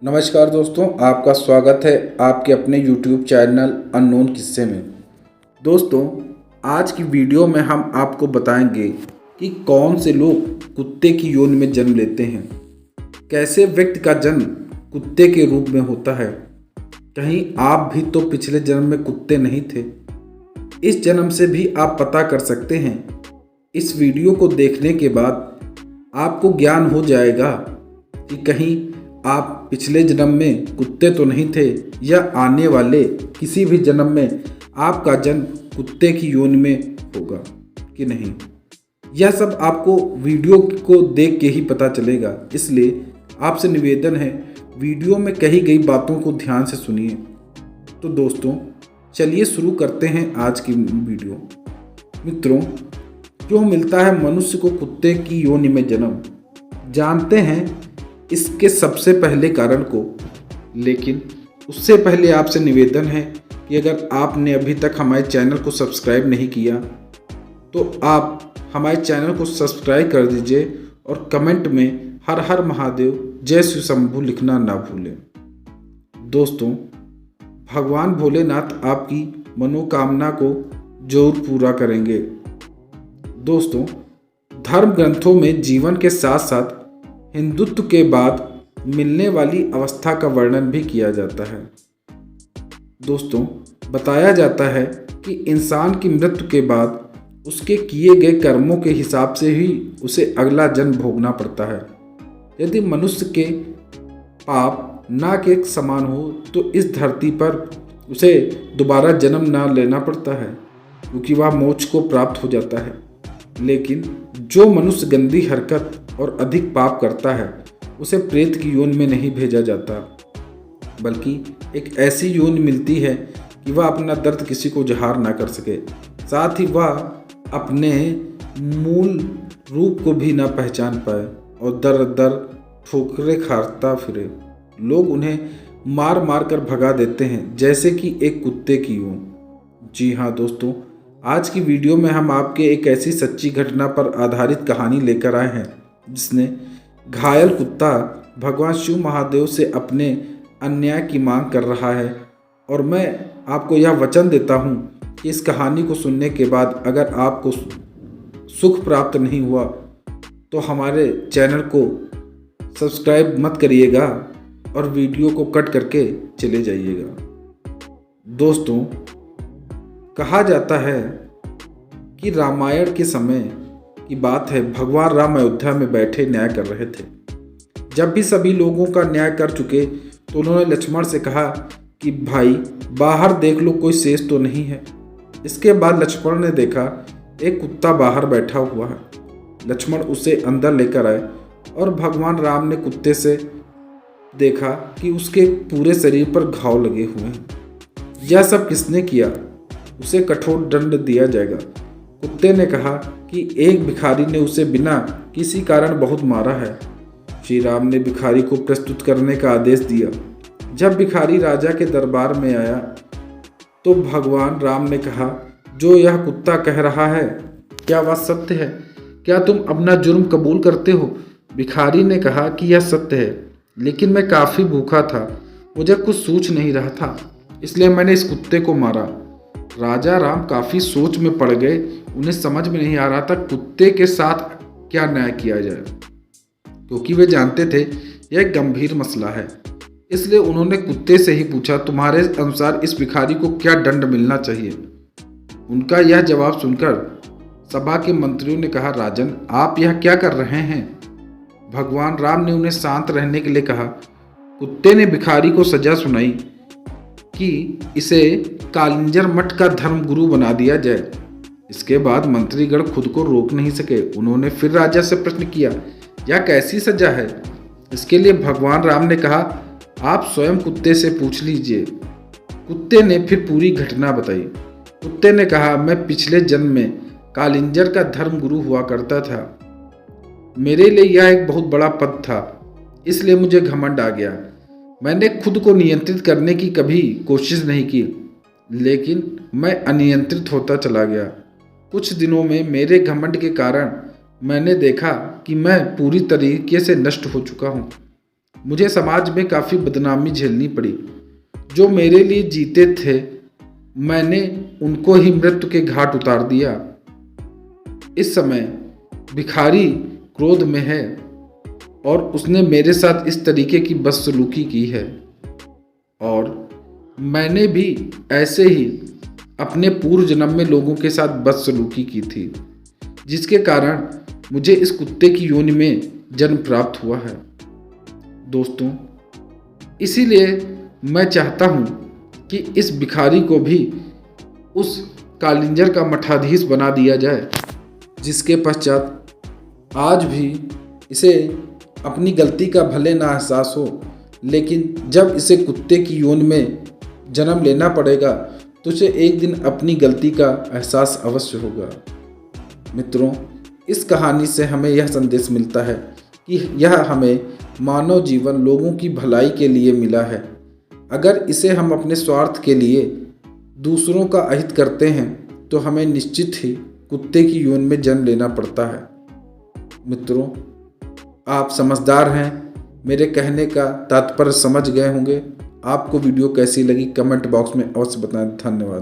नमस्कार दोस्तों, आपका स्वागत है आपके अपने YouTube चैनल अननोन किस्से में। दोस्तों, आज की वीडियो में हम आपको बताएंगे कि कौन से लोग कुत्ते की योनि में जन्म लेते हैं, कैसे व्यक्ति का जन्म कुत्ते के रूप में होता है, कहीं आप भी तो पिछले जन्म में कुत्ते नहीं थे, इस जन्म से भी आप पता कर सकते हैं। इस वीडियो को देखने के बाद आपको ज्ञान हो जाएगा कि कहीं आप पिछले जन्म में कुत्ते तो नहीं थे या आने वाले किसी भी जन्म में आपका जन्म कुत्ते की योनि में होगा कि नहीं। यह सब आपको वीडियो को देख के ही पता चलेगा, इसलिए आपसे निवेदन है वीडियो में कही गई बातों को ध्यान से सुनिए। तो दोस्तों, चलिए शुरू करते हैं आज की वीडियो। मित्रों, क्यों मिलता है मनुष्य को कुत्ते की योनि में जन्म, जानते हैं इसके सबसे पहले कारण को। लेकिन उससे पहले आपसे निवेदन है कि अगर आपने अभी तक हमारे चैनल को सब्सक्राइब नहीं किया तो आप हमारे चैनल को सब्सक्राइब कर दीजिए और कमेंट में हर हर महादेव जय श्री शंभू लिखना ना भूलें। दोस्तों, भगवान भोलेनाथ आपकी मनोकामना को जरूर पूरा करेंगे। दोस्तों, धर्म ग्रंथों में जीवन के साथ साथ हिंदुत्व के बाद मिलने वाली अवस्था का वर्णन भी किया जाता है। दोस्तों, बताया जाता है कि इंसान की मृत्यु के बाद उसके किए गए कर्मों के हिसाब से ही उसे अगला जन्म भोगना पड़ता है। यदि मनुष्य के पाप ना के समान हो तो इस धरती पर उसे दोबारा जन्म ना लेना पड़ता है, क्योंकि वह मोक्ष को प्राप्त हो जाता है। लेकिन जो मनुष्य गंदी हरकत और अधिक पाप करता है उसे प्रेत की योनि में नहीं भेजा जाता, बल्कि एक ऐसी योनि मिलती है कि वह अपना दर्द किसी को ज़ाहिर ना कर सके, साथ ही वह अपने मूल रूप को भी ना पहचान पाए और दर दर ठोकरें खाता फिरे। लोग उन्हें मार मार कर भगा देते हैं, जैसे कि एक कुत्ते की यूं। जी हाँ दोस्तों, आज की वीडियो में हम आपके एक ऐसी सच्ची घटना पर आधारित कहानी लेकर आए हैं जिसने घायल कुत्ता भगवान शिव महादेव से अपने अन्याय की मांग कर रहा है। और मैं आपको यह वचन देता हूँ कि इस कहानी को सुनने के बाद अगर आपको सुख प्राप्त नहीं हुआ तो हमारे चैनल को सब्सक्राइब मत करिएगा और वीडियो को कट करके चले जाइएगा। दोस्तों, कहा जाता है कि रामायण के समय की बात है, भगवान राम अयोध्या में बैठे न्याय कर रहे थे। जब भी सभी लोगों का न्याय कर चुके तो उन्होंने लक्ष्मण से कहा कि भाई बाहर देख लो, कोई शेष तो नहीं है। इसके बाद लक्ष्मण ने देखा एक कुत्ता बाहर बैठा हुआ है। लक्ष्मण उसे अंदर लेकर आए और भगवान राम ने कुत्ते से देखा कि उसके पूरे शरीर पर घाव लगे हुए हैं। यह सब किसने किया, उसे कठोर दंड दिया जाएगा। कुत्ते ने कहा कि एक भिखारी ने उसे बिना किसी कारण बहुत मारा है। श्री राम ने भिखारी को प्रस्तुत करने का आदेश दिया। जब भिखारी राजा के दरबार में आया तो भगवान राम ने कहा, जो यह कुत्ता कह रहा है क्या वह सत्य है? क्या तुम अपना जुर्म कबूल करते हो? भिखारी ने कहा कि यह सत्य है, लेकिन मैं काफ़ी भूखा था, मुझे कुछ सूझ नहीं रहा था, इसलिए मैंने इस कुत्ते को मारा। राजा राम काफ़ी सोच में पड़ गए। उन्हें समझ में नहीं आ रहा था कुत्ते के साथ क्या न्याय किया जाए, क्योंकि वे जानते थे यह एक गंभीर मसला है। इसलिए उन्होंने कुत्ते से ही पूछा, तुम्हारे अनुसार इस भिखारी को क्या दंड मिलना चाहिए? उनका यह जवाब सुनकर सभा के मंत्रियों ने कहा, राजन आप यह क्या कर रहे हैं? भगवान राम ने उन्हें शांत रहने के लिए कहा। कुत्ते ने भिखारी को सजा सुनाई कि इसे कालिंजर मठ का धर्म गुरु बना दिया जाए। इसके बाद मंत्रीगण खुद को रोक नहीं सके। उन्होंने फिर राजा से प्रश्न किया, यह कैसी सजा है? इसके लिए भगवान राम ने कहा, आप स्वयं कुत्ते से पूछ लीजिए। कुत्ते ने फिर पूरी घटना बताई। कुत्ते ने कहा, मैं पिछले जन्म में कालिंजर का धर्म गुरु हुआ करता था। मेरे लिए यह एक बहुत बड़ा पद था, इसलिए मुझे घमंड आ गया। मैंने खुद को नियंत्रित करने की कभी कोशिश नहीं की, लेकिन मैं अनियंत्रित होता चला गया। कुछ दिनों में मेरे घमंड के कारण मैंने देखा कि मैं पूरी तरीके से नष्ट हो चुका हूँ। मुझे समाज में काफ़ी बदनामी झेलनी पड़ी। जो मेरे लिए जीते थे मैंने उनको ही मृत्यु के घाट उतार दिया। इस समय भिखारी क्रोध में है और उसने मेरे साथ इस तरीके की बदसलूकी की है और मैंने भी ऐसे ही अपने पूर्व जन्म में लोगों के साथ बदसलूकी की थी, जिसके कारण मुझे इस कुत्ते की योनि में जन्म प्राप्त हुआ है। दोस्तों, इसीलिए मैं चाहता हूँ कि इस भिखारी को भी उस कालिंजर का मठाधीश बना दिया जाए, जिसके पश्चात आज भी इसे अपनी गलती का भले ना एहसास हो, लेकिन जब इसे कुत्ते की योनि में जन्म लेना पड़ेगा तो उसे एक दिन अपनी गलती का एहसास अवश्य होगा। मित्रों, इस कहानी से हमें यह संदेश मिलता है कि यह हमें मानव जीवन लोगों की भलाई के लिए मिला है। अगर इसे हम अपने स्वार्थ के लिए दूसरों का अहित करते हैं तो हमें निश्चित ही कुत्ते की योनि में जन्म लेना पड़ता है। मित्रों, आप समझदार हैं, मेरे कहने का तात्पर्य समझ गए होंगे। आपको वीडियो कैसी लगी कमेंट बॉक्स में अवश्य बताएं। धन्यवाद।